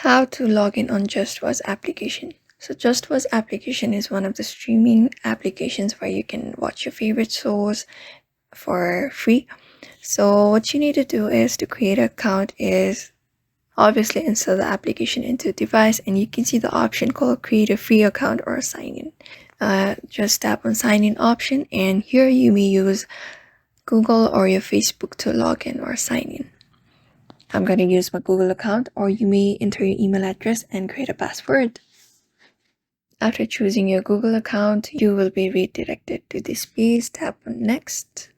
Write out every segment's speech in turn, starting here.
How to log in on JustWatch application. So JustWatch application is one of the streaming applications where you can watch your favorite shows for free. So what you need to do is to create an account is obviously install the application into a device, and you can see the option called create a free account or sign in. Just tap on sign in option, and here you may use Google or your Facebook to log in or sign in. I'm going to use my Google account, or you may enter your email address and create a password. After choosing your Google account, you will be redirected to this page. Tap on next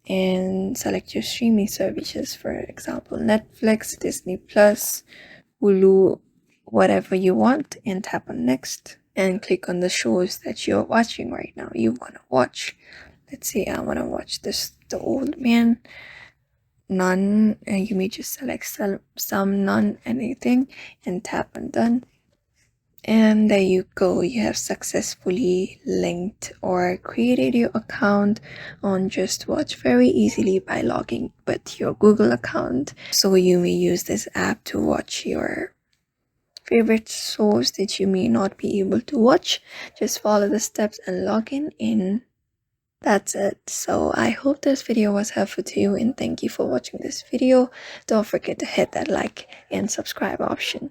and select your streaming services, for example, Netflix, Disney Plus, Hulu, whatever you want, and tap on next and click on the shows that you're watching right now you want to watch. Let's say I want to watch The Old Man, none, and you may just select some, none, anything, and tap on done. And there you go, you have successfully linked or created your account on JustWatch very easily by logging with your Google account. So you may use this app to watch your favorite shows that you may not be able to watch. Just follow the steps and log in. That's it. So I hope this video was helpful to you, and thank you for watching this video. Don't forget to hit that like and subscribe option.